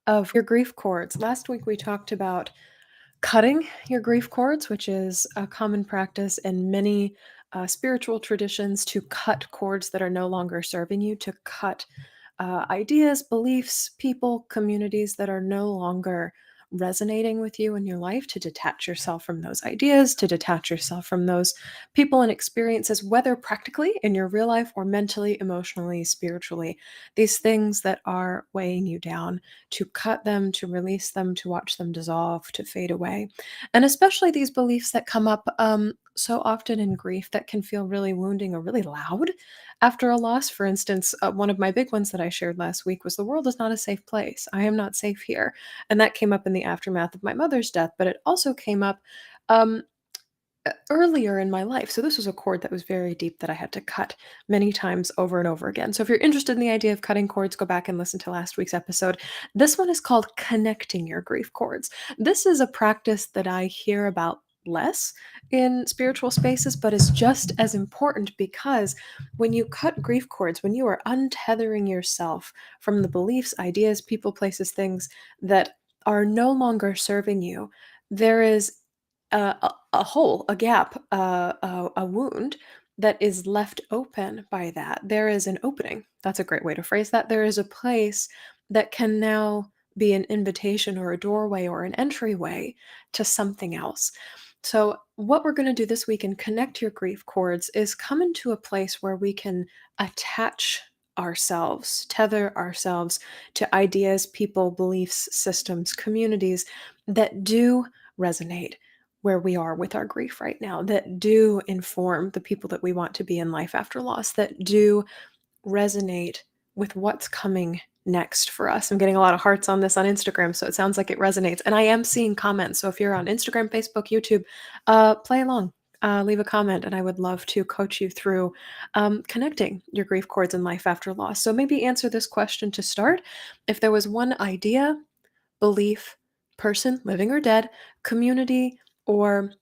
Of your grief cords. Last week we talked about cutting your grief cords, which is a common practice in many spiritual traditions to cut cords that are no longer serving you, to cut ideas, beliefs, people, communities that are no longer resonating with you in your life, to detach yourself from those ideas, to detach yourself from those people and experiences, whether practically in your real life or mentally, emotionally, spiritually, these things that are weighing you down, to cut them, to release them, to watch them dissolve, to fade away. And especially these beliefs that come up so often in grief that can feel really wounding or really loud after a loss. For instance, one of my big ones that I shared last week was the world is not a safe place. I am not safe here. And that came up in the aftermath of my mother's death, but it also came up um, earlier in my life. So this was a cord that was very deep that I had to cut many times over and over again. So if you're interested in the idea of cutting cords, go back and listen to last week's episode. This one is called connecting your grief cords. This is a practice that I hear about less in spiritual spaces, but is just as important, because when you cut grief cords, when you are untethering yourself from the beliefs, ideas, people, places, things that are no longer serving you, there is a hole, a gap, a wound that is left open by that. There is an opening. That's a great way to phrase that. There is a place that can now be an invitation or a doorway or an entryway to something else. So, what we're going to do this week and connect your grief cords is come into a place where we can attach ourselves, tether ourselves to ideas, people, beliefs, systems, communities that do resonate where we are with our grief right now, that do inform the people that we want to be in life after loss, that do resonate with what's coming next for us. I'm getting a lot of hearts on this on Instagram, so it sounds like it resonates. And I am seeing comments. So if you're on Instagram, Facebook, YouTube, play along. Leave a comment, and I would love to coach you through connecting your grief cords in life after loss. So maybe answer this question to start. If there was one idea, belief, person, living or dead, community, or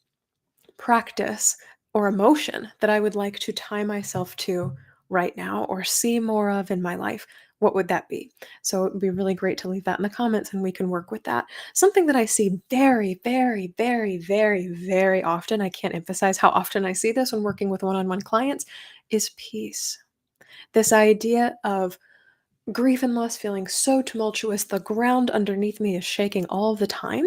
practice or emotion that I would like to tie myself to right now or see more of in my life, what would that be? So it would be really great to leave that in the comments and we can work with that. Something that I see very, very, very, very, very often, I can't emphasize how often I see this when working with one on one clients, is peace. This idea of grief and loss feeling so tumultuous, the ground underneath me is shaking all the time,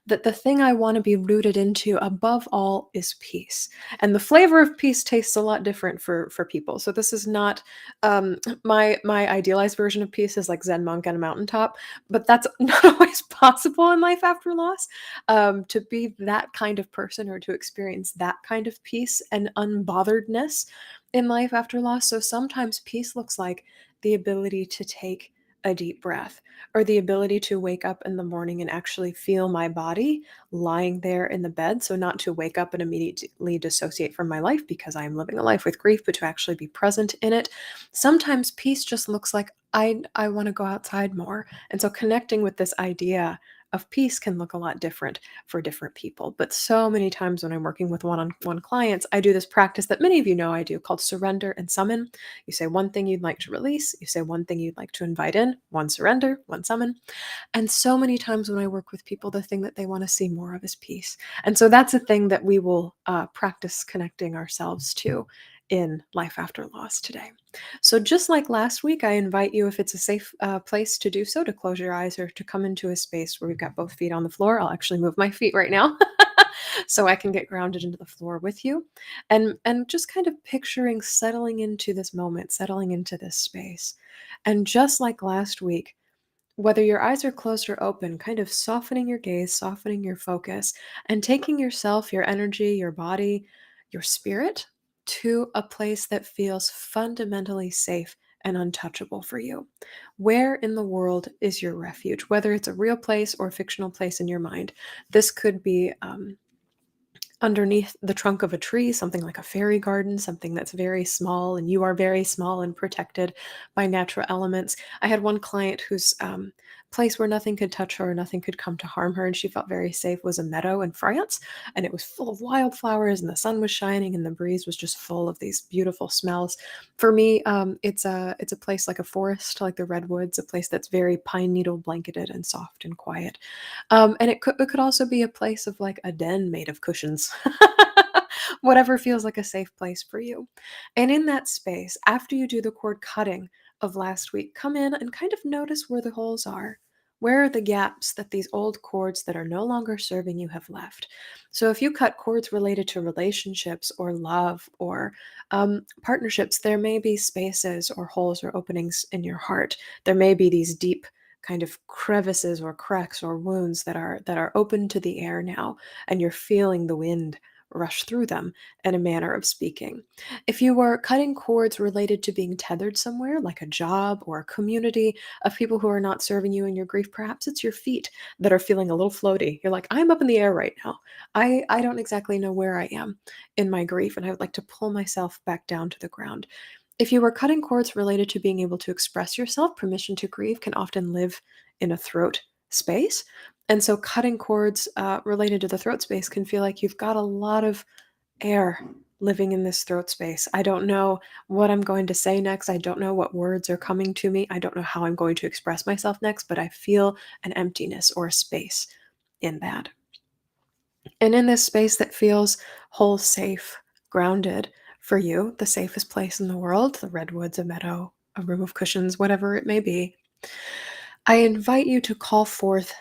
that the thing I want to be rooted into above all is peace. And the flavor of peace tastes a lot different for people. So this is not my idealized version of peace is like Zen monk on a mountaintop, but that's not always possible in life after loss. To be that kind of person or to experience that kind of peace and unbotheredness in life after loss. So sometimes peace looks like the ability to take a deep breath, or the ability to wake up in the morning and actually feel my body lying there in the bed. So, not to wake up and immediately dissociate from my life because I am living a life with grief, but to actually be present in it. Sometimes peace just looks like I want to go outside more. And so, connecting with this idea of peace can look a lot different for different people. But so many times when I'm working with one on one clients, I do this practice that many of you know I do called surrender and summon. You say one thing you'd like to release, you say one thing you'd like to invite in, one surrender, one summon. And so many times when I work with people, the thing that they want to see more of is peace. And so that's a thing that we will practice connecting ourselves to in life after loss today. So, just like last week, I invite you, if it's a safe place to do so, to close your eyes or to come into a space where we've got both feet on the floor. I'll actually move my feet right now so I can get grounded into the floor with you, and just kind of picturing settling into this moment, settling into this space. And just like last week, whether your eyes are closed or open, kind of softening your gaze, softening your focus, and taking yourself, your energy, your body, your spirit to a place that feels fundamentally safe and untouchable for you. Where in the world is your refuge? Whether it's a real place or a fictional place in your mind. This could be underneath the trunk of a tree, something like a fairy garden, something that's very small, and you are very small and protected by natural elements. I had one client whose place where nothing could touch her, nothing could come to harm her, and she felt very safe was a meadow in France, and it was full of wildflowers, and the sun was shining, and the breeze was just full of these beautiful smells. For me, it's a place like a forest, like the redwoods, a place that's very pine needle blanketed and soft and quiet. And it could also be a place of like a den made of cushions. Whatever feels like a safe place for you. And in that space, after you do the cord cutting of last week, come in and kind of notice where the holes are. Where are the gaps that these old cords that are no longer serving you have left? So, if you cut cords related to relationships or love or partnerships, there may be spaces or holes or openings in your heart. There may be these deep kind of crevices or cracks or wounds that are open to the air now, and you're feeling the wind rush through them in a manner of speaking. If you were cutting cords related to being tethered somewhere, like a job or a community of people who are not serving you in your grief, perhaps it's your feet that are feeling a little floaty. You're like, I'm up in the air right now. I don't exactly know where I am in my grief, and I would like to pull myself back down to the ground. If you were cutting cords related to being able to express yourself, permission to grieve can often live in a throat space. And so, cutting cords related to the throat space can feel like you've got a lot of air living in this throat space. I don't know what I'm going to say next. I don't know what words are coming to me. I don't know how I'm going to express myself next, but I feel an emptiness or a space in that. And in this space that feels whole, safe, grounded for you, the safest place in the world, the redwoods, a meadow, a room of cushions, whatever it may be, I invite you to call forth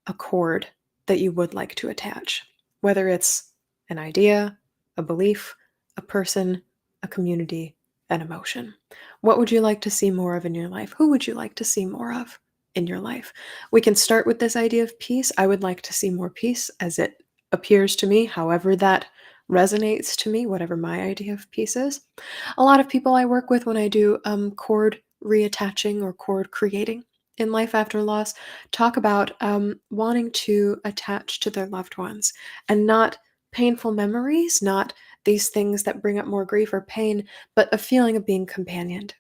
a chord that you would like to attach, whether it's an idea, a belief, a person, a community, an emotion. What would you like to see more of in your life? Who would you like to see more of in your life? We can start with this idea of peace. I would like to see more peace as it appears to me, however that resonates to me, whatever my idea of peace is. A lot of people I work with when I do chord reattaching or chord creating in life after loss talk about wanting to attach to their loved ones and not painful memories, not these things that bring up more grief or pain, but a feeling of being companioned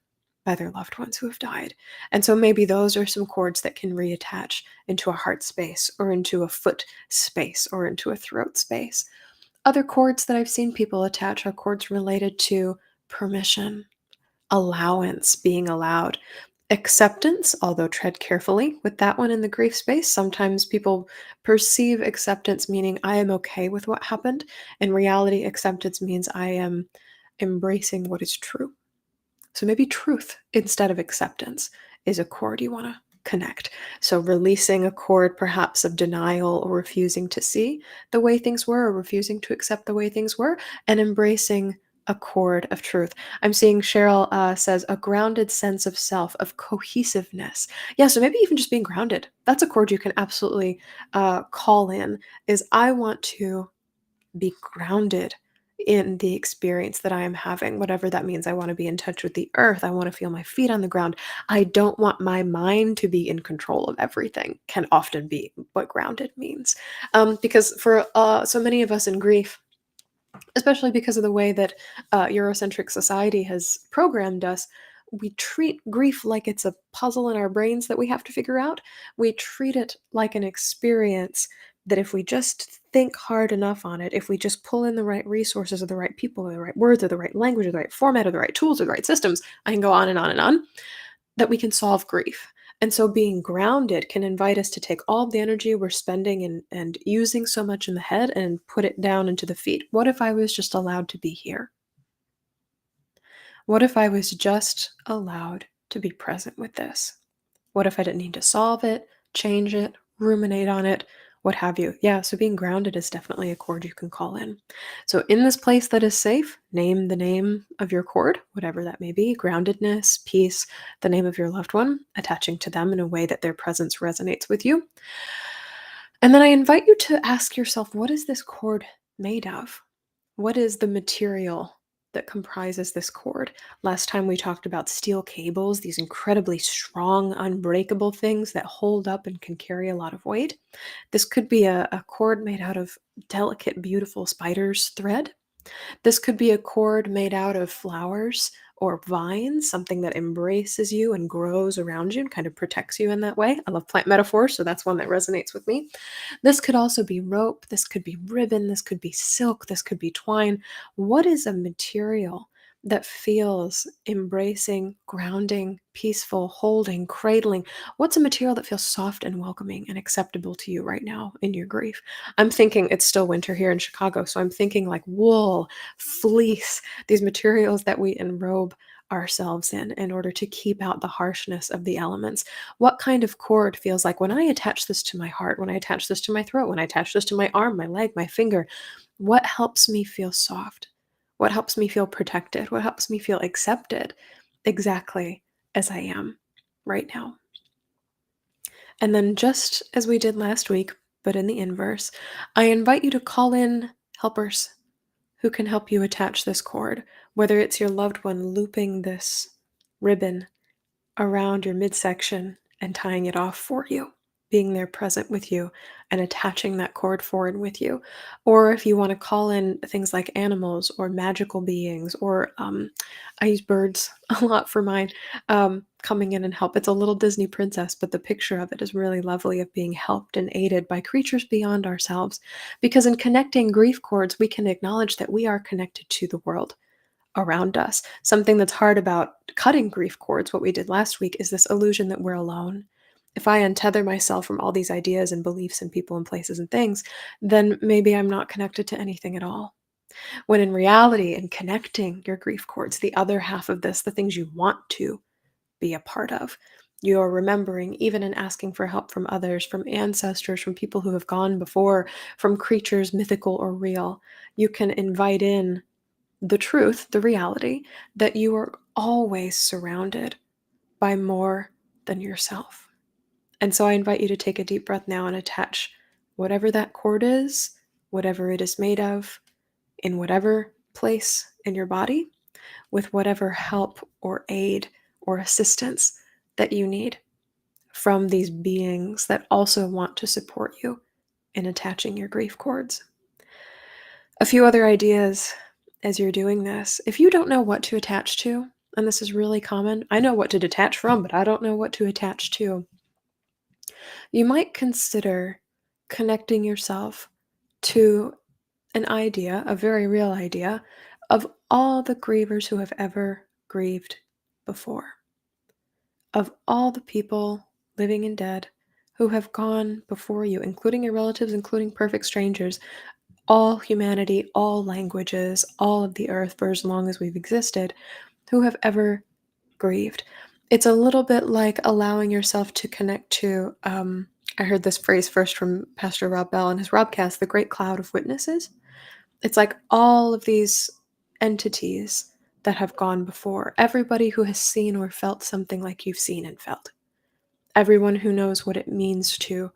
by their loved ones who have died. And so maybe those are some chords that can reattach into a heart space or into a foot space or into a throat space. Other chords that I've seen people attach are chords related to permission, allowance, being allowed. Acceptance, although tread carefully with that one in the grief space. Sometimes people perceive acceptance meaning I am okay with what happened. In reality, acceptance means I am embracing what is true. So maybe truth instead of acceptance is a chord you want to connect. So releasing a chord perhaps of denial or refusing to see the way things were or refusing to accept the way things were and embracing a chord of truth. I'm seeing Cheryl says a grounded sense of self, of cohesiveness. Yeah, so maybe even just being grounded. That's a chord you can absolutely call in is I want to be grounded in the experience that I am having, whatever that means. I want to be in touch with the earth. I want to feel my feet on the ground. I don't want my mind to be in control of everything, can often be what grounded means. Because for so many of us in grief, especially because of the way that Eurocentric society has programmed us, we treat grief like it's a puzzle in our brains that we have to figure out. We treat it like an experience that if we just think hard enough on it, if we just pull in the right resources or the right people or the right words or the right language or the right format or the right tools or the right systems, I can go on and on and on, that we can solve grief. And so being grounded can invite us to take all the energy we're spending and using so much in the head and put it down into the feet. What if I was just allowed to be here? What if I was just allowed to be present with this? What if I didn't need to solve it, change it, ruminate on it, what have you? Yeah, so being grounded is definitely a chord you can call in. So, in this place that is safe, name the name of your chord, whatever that may be groundedness, peace, the name of your loved one, attaching to them in a way that their presence resonates with you. And then I invite you to ask yourself, what is this chord made of? What is the material that comprises this cord? Last time we talked about steel cables, these incredibly strong, unbreakable things that hold up and can carry a lot of weight. This could be a cord made out of delicate, beautiful spider's thread. This could be a cord made out of flowers or vines, something that embraces you and grows around you and kind of protects you in that way. I love plant metaphors, so that's one that resonates with me. This could also be rope, this could be ribbon, this could be silk, this could be twine. What is a material that feels embracing, grounding, peaceful, holding, cradling? What's a material that feels soft and welcoming and acceptable to you right now in your grief? I'm thinking it's still winter here in Chicago, so I'm thinking like wool, fleece, these materials that we enrobe ourselves in order to keep out the harshness of the elements. What kind of cord feels like when I attach this to my heart, when I attach this to my throat, when I attach this to my arm, my leg, my finger? What helps me feel soft? What helps me feel protected? What helps me feel accepted exactly as I am right now? And then, just as we did last week, but in the inverse, I invite you to call in helpers who can help you attach this cord, whether it's your loved one looping this ribbon around your midsection and tying it off for you, being there present with you and attaching that cord forward with you. Or if you want to call in things like animals or magical beings, or I use birds a lot for mine, coming in and help. It's a little Disney princess, but the picture of it is really lovely of being helped and aided by creatures beyond ourselves. Because in connecting grief cords, we can acknowledge that we are connected to the world around us. Something that's hard about cutting grief cords, what we did last week, is this illusion that we're alone. If I untether myself from all these ideas and beliefs and people and places and things, then maybe I'm not connected to anything at all. When in reality, in connecting your grief cords, the other half of this, the things you want to be a part of, you're remembering, even in asking for help from others, from ancestors, from people who have gone before, from creatures, mythical or real. You can invite in the truth, the reality, that you are always surrounded by more than yourself. And so I invite you to take a deep breath now and attach whatever that cord is, whatever it is made of, in whatever place in your body, with whatever help or aid or assistance that you need from these beings that also want to support you in attaching your grief cords. A few other ideas as you're doing this. If you don't know what to attach to, and this is really common, I know what to detach from, but I don't know what to attach to. You might consider connecting yourself to an idea, a very real idea, of all the grievers who have ever grieved before, of all the people, living and dead, who have gone before you, including your relatives, including perfect strangers, all humanity, all languages, all of the earth for as long as we've existed, who have ever grieved. It's a little bit like allowing yourself to connect to, I heard this phrase first from Pastor Rob Bell in his Robcast, the great cloud of witnesses. It's like all of these entities that have gone before, everybody who has seen or felt something like you've seen and felt, everyone who knows what it means to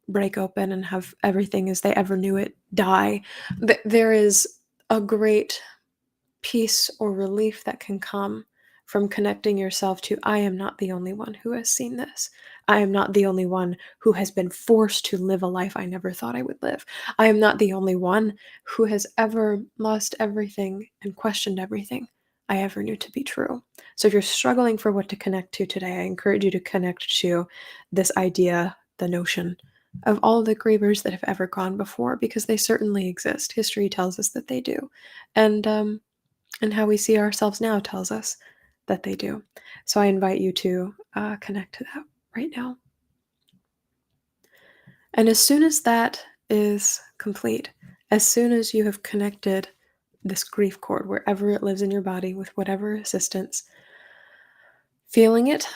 break open and have everything as they ever knew it die. There is a great peace or relief that can come from connecting yourself to, I am not the only one who has seen this. I am not the only one who has been forced to live a life I never thought I would live. I am not the only one who has ever lost everything and questioned everything I ever knew to be true. So if you're struggling for what to connect to today, I encourage you to connect to this idea, the notion of all the grievers that have ever gone before, because they certainly exist. History tells us that they do. And how we see ourselves now tells us that they do. So I invite you to connect to that right now. And as soon as that is complete, as soon as you have connected this grief cord wherever it lives in your body with whatever assistance, feeling it,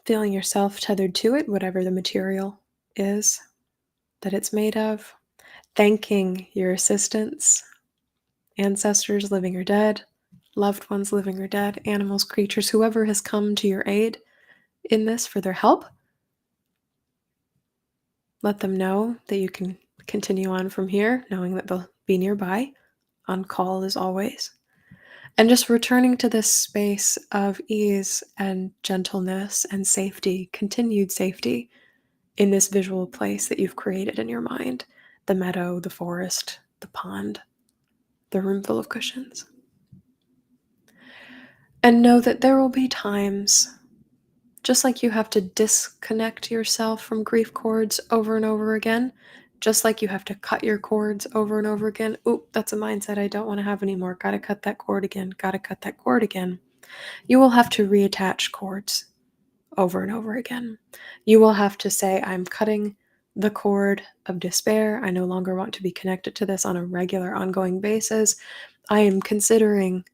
feeling yourself tethered to it, whatever the material is that it's made of, thanking your assistants, ancestors living or dead, loved ones living or dead, animals, creatures, whoever has come to your aid in this for their help. Let them know that you can continue on from here, knowing that they'll be nearby, on call as always. And just returning to this space of ease and gentleness and safety, continued safety in this visual place that you've created in your mind, the meadow, the forest, the pond, the room full of cushions. And know that there will be times, just like you have to disconnect yourself from grief cords over and over again, just like you have to cut your cords over and over again. Oop, that's a mindset I don't want to have anymore. Gotta cut that cord again. Gotta cut that cord again. You will have to reattach cords over and over again. You will have to say, I'm cutting the cord of despair. I no longer want to be connected to this on a regular, ongoing basis. I am considering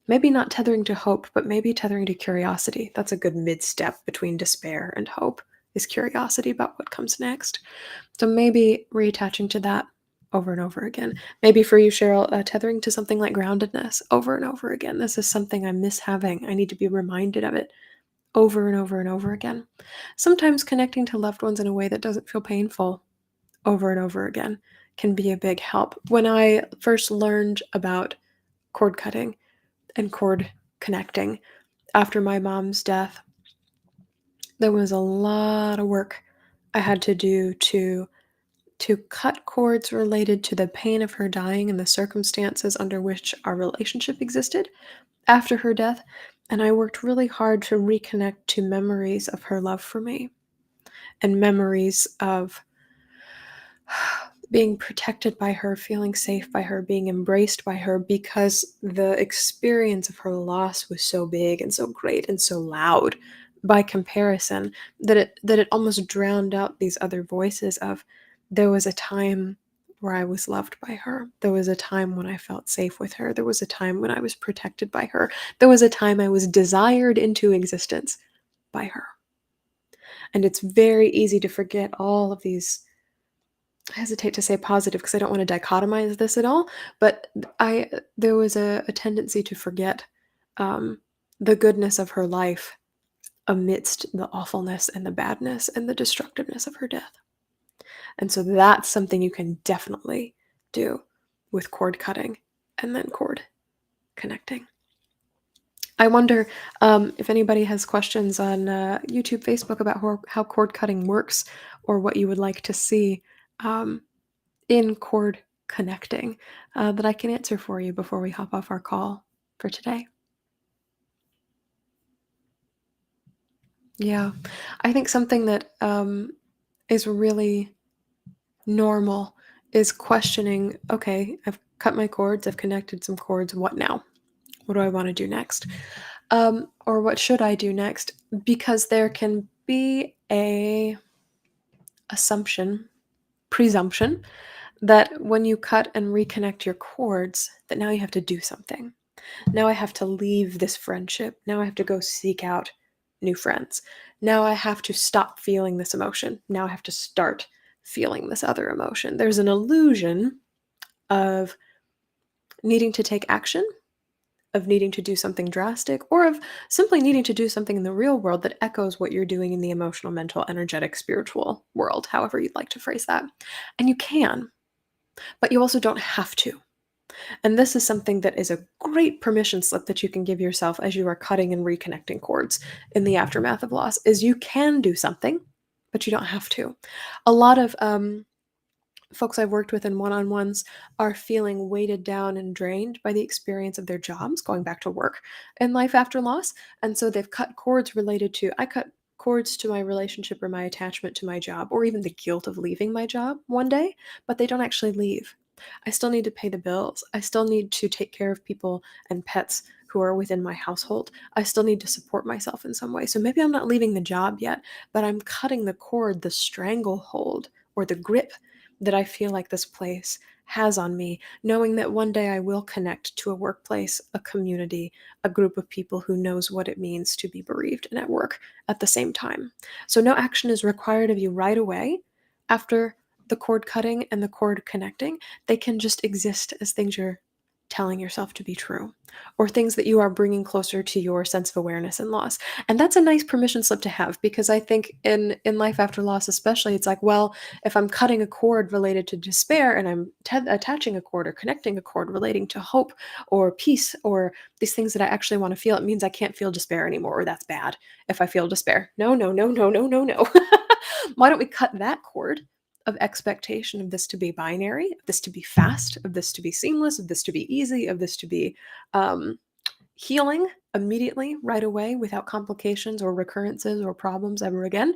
maybe not tethering to hope, but maybe tethering to curiosity. That's a good mid step between despair and hope, is curiosity about what comes next. So maybe reattaching to that over and over again. Maybe for you, Cheryl, tethering to something like groundedness over and over again. This is something I miss having. I need to be reminded of it over and over and over again. Sometimes connecting to loved ones in a way that doesn't feel painful over and over again can be a big help. When I first learned about cord cutting and cord connecting after my mom's death, there was a lot of work I had to do to cut cords related to the pain of her dying and the circumstances under which our relationship existed after her death, and I worked really hard to reconnect to memories of her love for me and memories of being protected by her, feeling safe by her, being embraced by her, because the experience of her loss was so big and so great and so loud by comparison that it almost drowned out these other voices of, there was a time where I was loved by her. There was a time when I felt safe with her. There was a time when I was protected by her. There was a time I was desired into existence by her. And it's very easy to forget all of these. I hesitate to say positive because I don't want to dichotomize this at all, but there was a tendency to forget um, the goodness of her life amidst the awfulness and the badness and the destructiveness of her death. And so that's something you can definitely do with cord cutting and then cord connecting. I wonder if anybody has questions on YouTube, Facebook about how cord cutting works, or what you would like to see um, in cord connecting that I can answer for you before we hop off our call for today. Yeah, I think something that is really normal is questioning, okay, I've cut my cords, I've connected some cords, what now? What do I want to do next? Or what should I do next? Because there can be a assumption, presumption, that when you cut and reconnect your cords, that now you have to do something. Now I have to leave this friendship. Now I have to go seek out new friends. Now I have to stop feeling this emotion. Now I have to start feeling this other emotion. There's an illusion of needing to take action, of needing to do something drastic, or of simply needing to do something in the real world that echoes what you're doing in the emotional, mental, energetic, spiritual world, however you'd like to phrase that. And you can, but you also don't have to. And this is something that is a great permission slip that you can give yourself as you are cutting and reconnecting cords in the aftermath of loss, is you can do something, but you don't have to. A lot of folks I've worked with in one-on-ones are feeling weighted down and drained by the experience of their jobs, going back to work in life after loss. And so they've cut cords related to, I cut cords to my relationship or my attachment to my job, or even the guilt of leaving my job one day, but they don't actually leave. I still need to pay the bills. I still need to take care of people and pets who are within my household. I still need to support myself in some way. So maybe I'm not leaving the job yet, but I'm cutting the cord, the stranglehold, or the grip that I feel like this place has on me, knowing that one day I will connect to a workplace, a community, a group of people who knows what it means to be bereaved and at work at the same time. So no action is required of you right away after the cord cutting and the cord connecting. They can just exist as things you're telling yourself to be true, or things that you are bringing closer to your sense of awareness and loss. And that's a nice permission slip to have, because I think in life after loss especially, it's like, well, if I'm cutting a cord related to despair and I'm attaching a cord or connecting a cord relating to hope or peace or these things that I actually want to feel, it means I can't feel despair anymore, or that's bad if I feel despair. No, no, no, no, no, no, no. Why don't we cut that cord of expectation of this to be binary, of this to be fast, of this to be seamless, of this to be easy, of this to be healing immediately, right away, without complications or recurrences or problems ever again,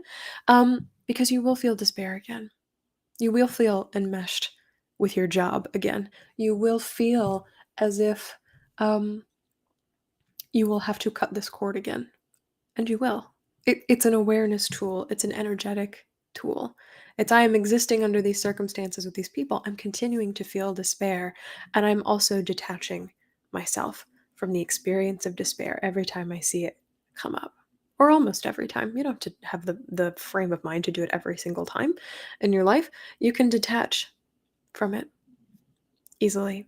because you will feel despair again. You will feel enmeshed with your job again. You will feel as if um, you will have to cut this cord again, and you will. It's an awareness tool, it's an energetic tool. It's I am existing under these circumstances with these people. I'm continuing to feel despair, and I'm also detaching myself from the experience of despair every time I see it come up. Or almost every time. You don't have to have the frame of mind to do it every single time in your life. You can detach from it easily,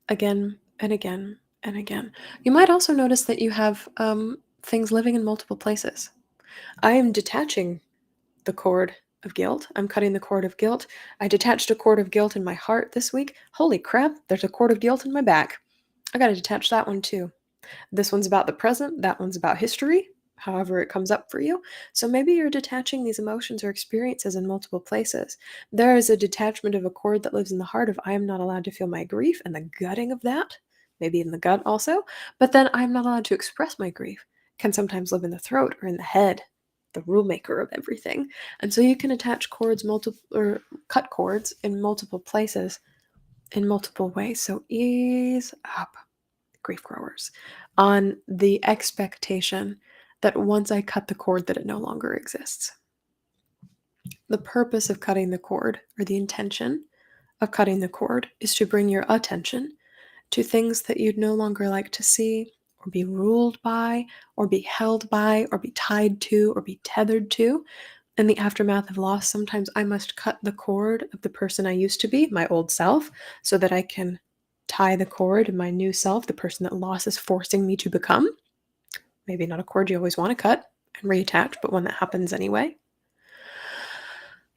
again and again and again. You might also notice that you have things living in multiple places. I am detaching the cord of guilt. I'm cutting the cord of guilt. I detached a cord of guilt in my heart this week. Holy crap, there's a cord of guilt in my back. I gotta detach that one too. This one's about the present, that one's about history, however it comes up for you. So maybe you're detaching these emotions or experiences in multiple places. There is a detachment of a cord that lives in the heart of I am not allowed to feel my grief and the gutting of that, maybe in the gut also, but then I'm not allowed to express my grief. Can sometimes live in the throat or in the head, the rule maker of everything. And so you can attach cords multiple or cut cords in multiple places in multiple ways. So ease up, grief growers, on the expectation that once I cut the cord that it no longer exists. The purpose of cutting the cord, or the intention of cutting the cord, is to bring your attention to things that you'd no longer like to see or be ruled by or be held by or be tied to or be tethered to. In the aftermath of loss, sometimes I must cut the cord of the person I used to be, my old self, so that I can tie the cord of my new self, the person that loss is forcing me to become. Maybe not a cord you always want to cut and reattach, but one that happens anyway.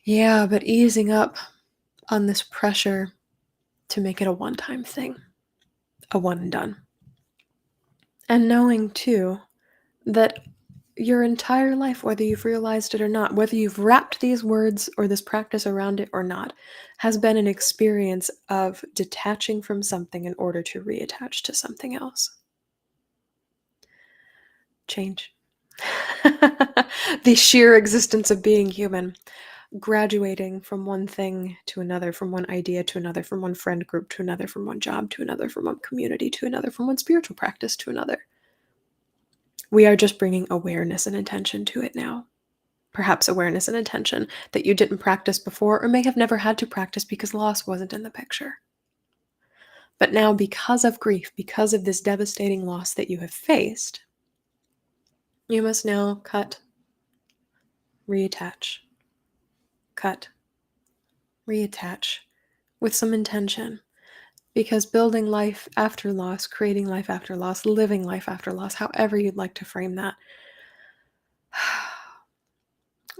Yeah, but easing up on this pressure to make it a one time thing, a one and done. And knowing too that your entire life, whether you've realized it or not, whether you've wrapped these words or this practice around it or not, has been an experience of detaching from something in order to reattach to something else. Change. The sheer existence of being human, graduating from one thing to another, from one idea to another, from one friend group to another, from one job to another, from one community to another, from one spiritual practice to another. We are just bringing awareness and attention to it now. Perhaps awareness and attention that you didn't practice before or may have never had to practice because loss wasn't in the picture. But now, because of grief, because of this devastating loss that you have faced, you must now cut, reattach, cut, reattach with some intention. Because building life after loss, creating life after loss, living life after loss, however you'd like to frame that,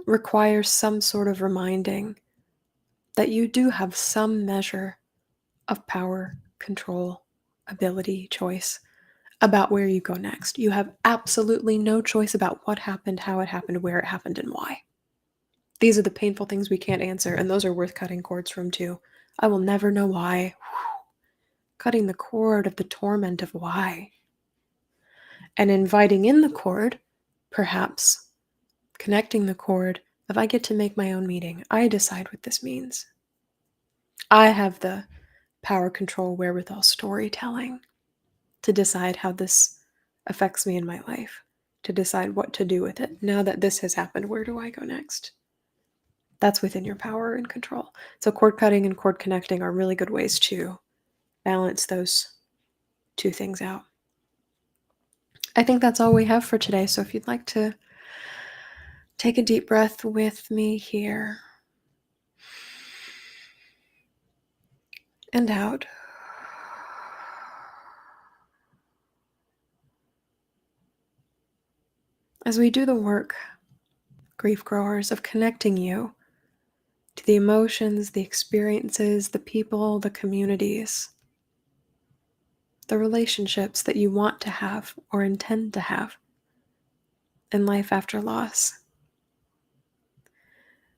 requires some sort of reminding that you do have some measure of power, control, ability, choice about where you go next. You have absolutely no choice about what happened, how it happened, where it happened, and why. These are the painful things we can't answer, and those are worth cutting cords from too. I will never know why. Cutting the cord of the torment of why. And inviting in the cord, perhaps connecting the cord of I get to make my own meaning. I decide what this means. I have the power, control, wherewithal, storytelling to decide how this affects me in my life, to decide what to do with it. Now that this has happened, where do I go next? That's within your power and control. So cord cutting and cord connecting are really good ways to balance those two things out. I think that's all we have for today. So if you'd like to take a deep breath with me here and out. As we do the work, grief growers, of connecting you to the emotions, the experiences, the people, the communities, the relationships that you want to have or intend to have in life after loss.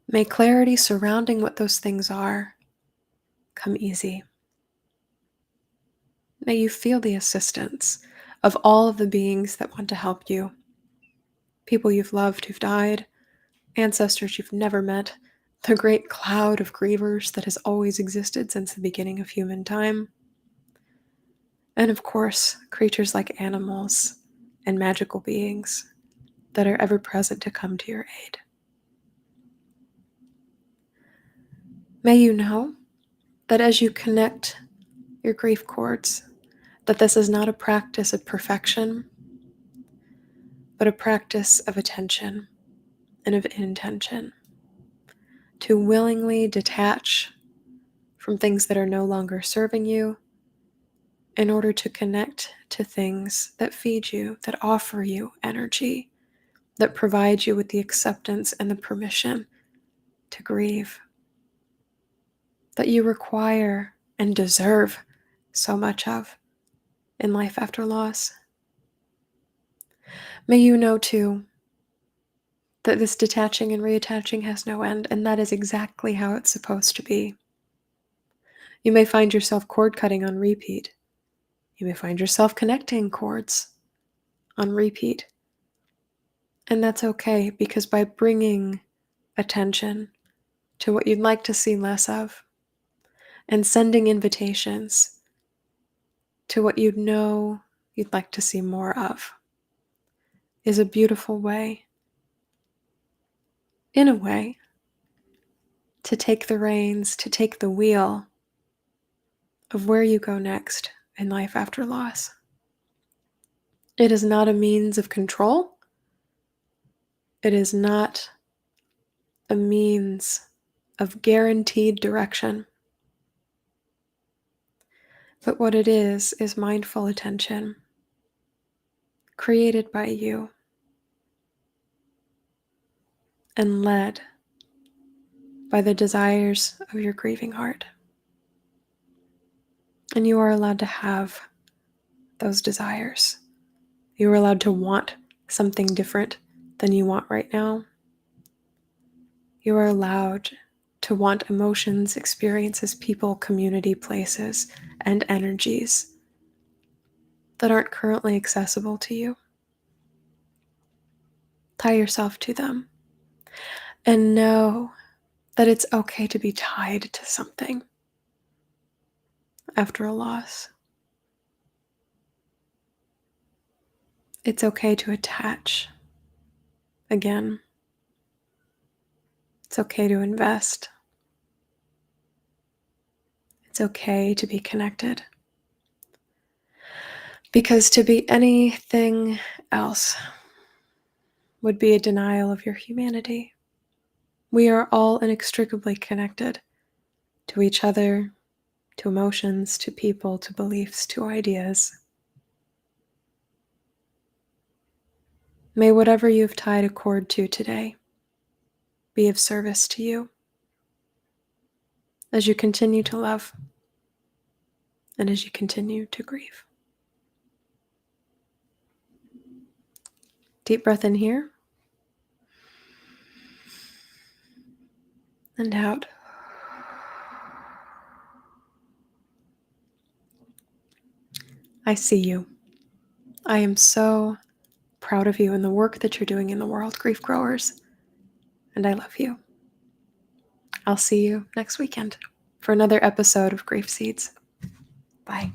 May clarity surrounding what those things are come easy. May you feel the assistance of all of the beings that want to help you, people you've loved who've died, ancestors you've never met, the great cloud of grievers that has always existed since the beginning of human time, and of course, creatures like animals and magical beings that are ever present to come to your aid. May you know that as you connect your grief cords, that this is not a practice of perfection, but a practice of attention and of intention, to willingly detach from things that are no longer serving you in order to connect to things that feed you, that offer you energy, that provide you with the acceptance and the permission to grieve, that you require and deserve so much of in life after loss. May you know too that this detaching and reattaching has no end, and that is exactly how it's supposed to be. You may find yourself cord cutting on repeat. You may find yourself connecting cords on repeat. And that's okay, because by bringing attention to what you'd like to see less of and sending invitations to what you know you'd like to see more of is a beautiful way, in a way, to take the reins, to take the wheel of where you go next in life after loss. It is not a means of control. It is not a means of guaranteed direction. But what it is mindful attention created by you and led by the desires of your grieving heart. And you are allowed to have those desires. You are allowed to want something different than you want right now. You are allowed to want emotions, experiences, people, community, places, and energies that aren't currently accessible to you. Tie yourself to them and know that it's okay to be tied to something after a loss. It's okay to attach again. It's okay to invest. It's okay to be connected. Because to be anything else would be a denial of your humanity. We are all inextricably connected to each other, to emotions, to people, to beliefs, to ideas. May whatever you've tied a cord to today be of service to you as you continue to love and as you continue to grieve. Deep breath in here and out. I see you. I am so proud of you and the work that you're doing in the world, grief growers, and I love you. I'll see you next weekend for another episode of Grief Seeds. Bye.